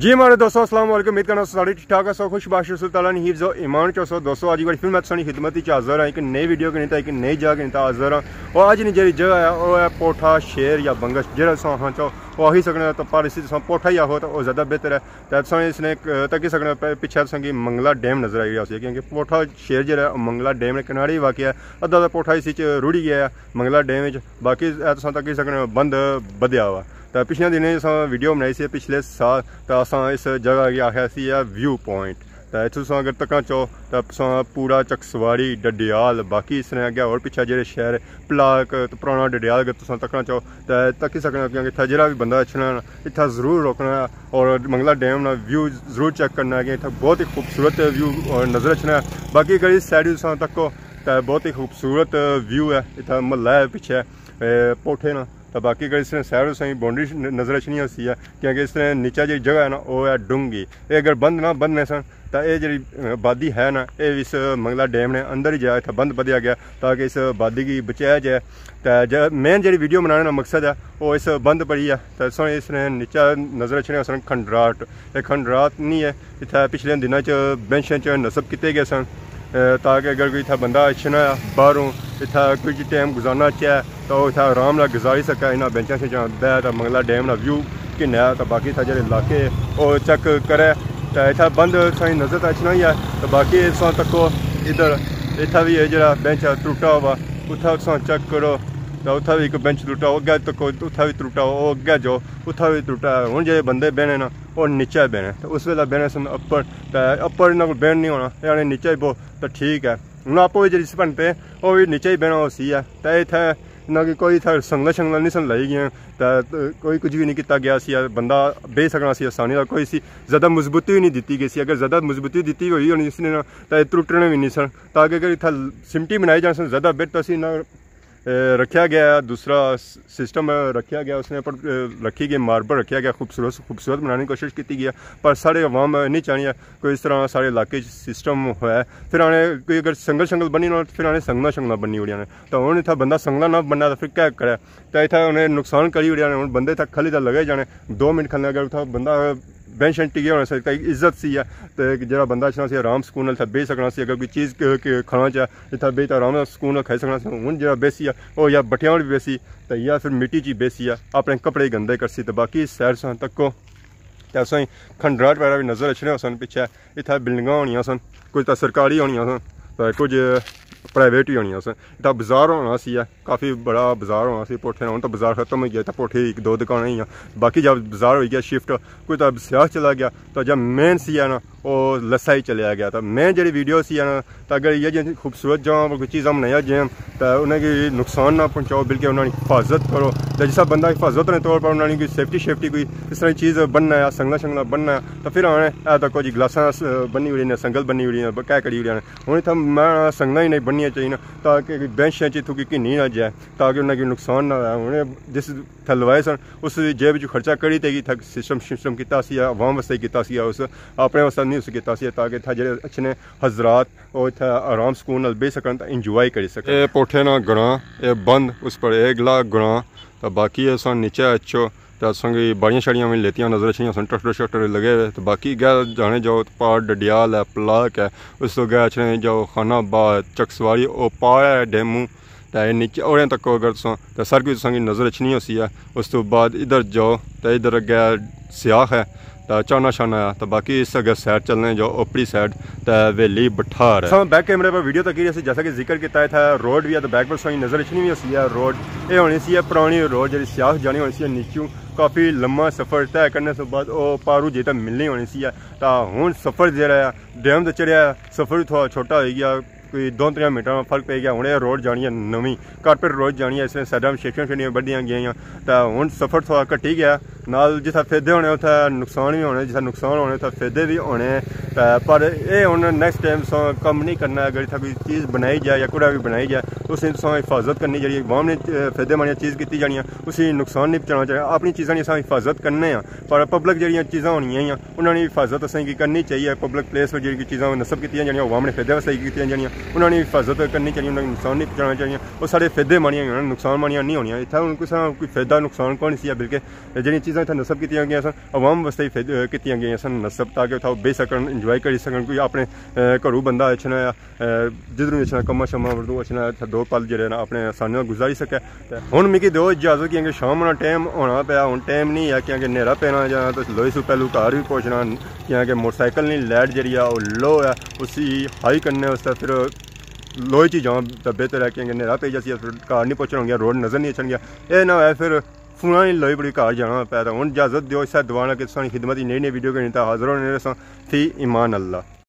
जी हमारे दोस्तों अस्सलाम वालेकुम। उम्मीद करना सारे ठीक ठाक है। सो खुश बाशिश ताला ने हिफ्ज़ ईमान चो दोस्तों आज बड़ी फिल्म अपनी खिदमत हाज़र है एक नई वीडियो के एक नई जगह के हाज़र हाँ। और अज जी जगह है वह है पोठा शेर या बंगश जो हाँ चाहो वो आही सकने तो पर इसी पोठा ही आहो तो वह ज़्यादा बेहतर है। तो इसने तकी सकने पिछले तुसेंगी मंगला डैम नजर आई रहा क्योंकि पोठा शेर जो है मंगला डैम ने किनारे ही वाक़ है। अद्धा पोठा इसी रुड़ी गया है मंगला डैम बाकी तकी सकने बंद बधिया हुआ। तो पिछले दिनें वीडियो बनाई सी पिछले साल तो अस इस जगह की आख्या सी व्यू पॉइंट। तो इतों अगर तक चाहो तो पूरा चकसवाड़ी डडियाल बाकी इसने अगर और पिछले जो शहर पलाक तो पुराना डडियाल अगर तुम तकना चाहो तो तकी सकना क्योंकि इतना जो भी बंदा अच्छना इतना जरूर रोकना और मंगला डैम ना व्यू जरूर चेक करना है कि इतना बहुत ही खूबसूरत व्यू नज़र अच्छना है। बाकी अगर इस साइड तको तो बहुत ही खूबसूरत व्यू है। इतना महला है पिछे पोठे ना तो बाकी अगर इसने सैर सही बाउंड्री नजर अच्छी सी है क्योंकि इसने नीचा जी जगह है ना वो है डूंगी। ये अगर बंद ना बनने सन तो ये जी आबादी है ना ये इस मंगला डैम ने अंदर ही जाए इतना बंद बधिया गया ताकि इस आबादी की बचाया जाए। तो मेन जी वीडियो बनाने का मकसद है वो इस बंद पड़ी है। तो इसने नीचा नजर अच्छे सन खंडराट ये खंडराट नहीं है। इतना पिछले दिनों बेंच नसब किए गए सन ताकि अगर कोई इतना बंदा अच्छना बाहरों इतना कुछ टाइम गुजारना चाहे तो इतना आराम से गुजारी सके इन्होंने बेंचा शेंचा बह तो मंगला डैम का व्यू किन्ना तो बाकी इतना जो इलाके वो चेक करे तो इतना बंद सही नजर तो अच्छना ही है। तो बाकी इस तको इधर इतना भी जो बेंच टुटा हुआ उतना चेक करो तो उतना भी एक बेंच टुटा अगे तको उतना भी टुटा वो अगे जाओ उतना भी टुटा हूँ जो बंदे बहने ना और नीचा बहने तो उस वेला बहने सन अपर तो अपर इन्होंने बहन नहीं होना यानी नीचा ही बो तो ठीक है। हूँ आप जी बन पे वो भी नीचा ही बहना हो सी है। तो इतना ना कि कोई इतना संगल शंगल नहीं सन लाई गई तो कोई कुछ भी नहीं किया गया सी बंदा बह सकना सी आसानी का कोई सी ज़्यादा मजबूती भी नहीं दी गई सी। अगर ज़्यादा मजबूती दी हुई होनी इसने ना तो टुटने भी नहीं सन ताकि अगर इतना सिमटी बनाई जाए सन ज़्यादा बेहतर सी ना रखा गया दूसरा सिस्टम रखा गया उसने पर रखी गई मार्बल रखा गया खूबसूरत बनाने की कोशिश की गई पर सारे अवाम नहीं चाहनी कोई इस तरह सारे इलाके सिस्टम है। फिर आने कोई अगर संगल शंगल बनी ना फिर आने संगला शंगला बनी उड़िया ने तो हूँ इतना बंदा संगला ना बनना तो फिर क्या करे तो इतना उन्हें नुकसान करी उड़िया ने हूँ बंदे तक खाली तो लगे जाने 2 मिनट खलने अगर उतना बंदा बेंच शेंच टिके होना सकता इज्जत सी है। तो जो बंदा अच्छना सी आराम सुकून बेच सकना सी अगर कोई चीज़ खाना चाहे इतना बेच आराम सुकून खाई सकना हूँ जो बेसी है वो या बटिया भी बेसी तो या फिर मिट्टी ची बेसी है अपने कपड़े गंदे कर सी। तो बाकी सैर सन तको तो सही खंडराट वगैरह भी नज़र अच्छे सन पिछे इतना बिल्डिंगा होनिया सन कुछ तो सरकारी होनिया सन तो कुछ प्राइवेट ही होनी सन। इतना बाजार होना सी है काफ़ी बड़ा बाजार होना सी पोठे हूँ तो बाजार खत्म हो गया तो पोठे 1-2 दुकानें ही हैं बाकी जब बाजार हो गया शिफ्ट कोई तो सियाह चला गया तो जब मेन सी है ना वो लस्सा ही चलिया गया। तो मेन जी वीडियो सी है ना तो अगर ये जो खूबसूरत जगह पर कोई चीज़ हम नया जाए तो उन्हें नुकसान ना पहुँचाओ बल्कि उन्होंने हिफाजत करो तो जिस बंदा हिफाजत के तौर पर उन्होंने कोई सेफ्टी कोई इस तरह चीज़ बनना है संगला शंगला बनना है तो फिर आने तक कुछ गिलासा बनी हुई ने संगल बनी हुई ने क्या करी हुई ने हूँ इतना मैं संगला ही नहीं बननी चाहिए ताकि बेंच शेंच इतों की घिनी ना जाए ताकि उन्हें नुकसान ना हो। उन्हें जिस थलवाए सन उस जेब जो खर्चा करी तेगी सिस्टम किया अवाम वास्ते किया उस अपने वास्ते नहीं उस किया ताकि इतना जो अच्छे हजरात और इतना आराम सुकून बह सकन तो इंजॉय करी सकें। पोठे ना ग्रां ये बंद उस पर एक ग्रां तो बाकी ये सन नीचे अच्छो तो संगी बाड़ियाँ शाड़ियाँ में लेती नजर अच्छी सन ट्रैक्टर शक्टर लगे हुए तो बाकी गै जाने जाओ तो पहाड़ डडियाल है पलाक है उस तो गै अच्छे जाओ खानाबाद चकसवाड़ी वो पहाड़ है डेमू तो नीचे और तक अगर तो सर की संगी नज़र अच्छी हो सी है। उस तो बाद इधर जाओ तो इधर अगर स्याह है तो चाना शाना है तो बाकी इस अगर साइड चलने जाओ ओपरी साइड तो वेली बठार है। बैक कैमरे पर वीडियो तक जैसा कि जिक्र किया था रोड भी है तो बैक पर सही नज़र अच्छी भी सी है। रोड ये होनी सी है पुरानी रोड जी स्याह जानी होनी सी नीचों काफ़ी लम्बा सफ़र तय करने से बाद वो पारू जे मिलनी होनी सी है। तो हूँ सफ़र जो डैम तो चढ़िया सफ़र थोड़ा छोटा हो गया कोई 2-3 मिनट में फर्क पे गया। हूँ रोड जानी है नवी कारपेट रोड जानी है इसमें साइडा में शेटियाँ बढ़िया गई तो हूँ सफ़र थोड़ा घटी गया नाल जितना फायदे होने उत्थे नुकसान भी होने जितना नुकसान होने उत्थे फायदे भी होने पर यह हूँ नैक्सट टाइम कम नहीं करना अगर इतना कोई चीज़ बनाई जाए या कूड़ा भी बनाई जाए उस हिफाजत करनी जी अवाम ने फायदेमंद चीज़ की जानी उसी नुकसान नहीं पहुँचाना चाहिए अपनी चीज़ों की हिफाजत करने पर पब्लिक जी चीज़ा होनी उन्होंने हिफाजत असें करनी चाहिए। पब्लिक प्लेस पर जी चीज़ा नसब की जानियाँ अवाम ने फायदे वास्ते की जानियाँ उन्होंने हिफाजत करनी चाहिए उन्होंने नुकसान नहीं पहुँचाना चाहिए वो सारे फायदे मानियाँ नुकसान मानियाँ नहीं होनी इतना कुछ कोई फायदा नुकसान कौन सी है बल्कि जी चीज़ां इत्थै नस्ब कीतियां गेइयां सन अवाम वास्ते कीतियां गेइयां सन नस्ब ताकि उत्थै बेही सकन इंजॉय करी सकन कोई अपने घरों बंदा अचना जिद्धरों अचना कम्मा शम्मा वरदू अचना इत्थै 2 पल जेह्ड़े न अपने आसानी नाल गुजारी सकै ते हुण मिगी दो इजाजत क्योंकि शाम दा टाइम होना पिया हुण टाइम नहीं है क्योंकि न्हेरा पैना जां तुस लोई सू पहलू घर भी पहुंचना क्योंकि मोटरसाइकिल नहीं लाइट जेह्ड़ी ऐ ओह् लो है उसी हाई करने आस्तै फिर लोई च जां तां बेहतर है क्योंकि न्हेरा पेई जासी फिर घर नहीं पहुंचना होंगे रोड नज़र नहीं अचन गया एह् ना होए फिर फोना नहीं लोई बड़ी घर जाना पै हुण इजाजत दिओ इस दुआना कि साढ़ी खिदमत नई नई वीडियो कन्नै हाज़र होने फी ईमान अल्लाह।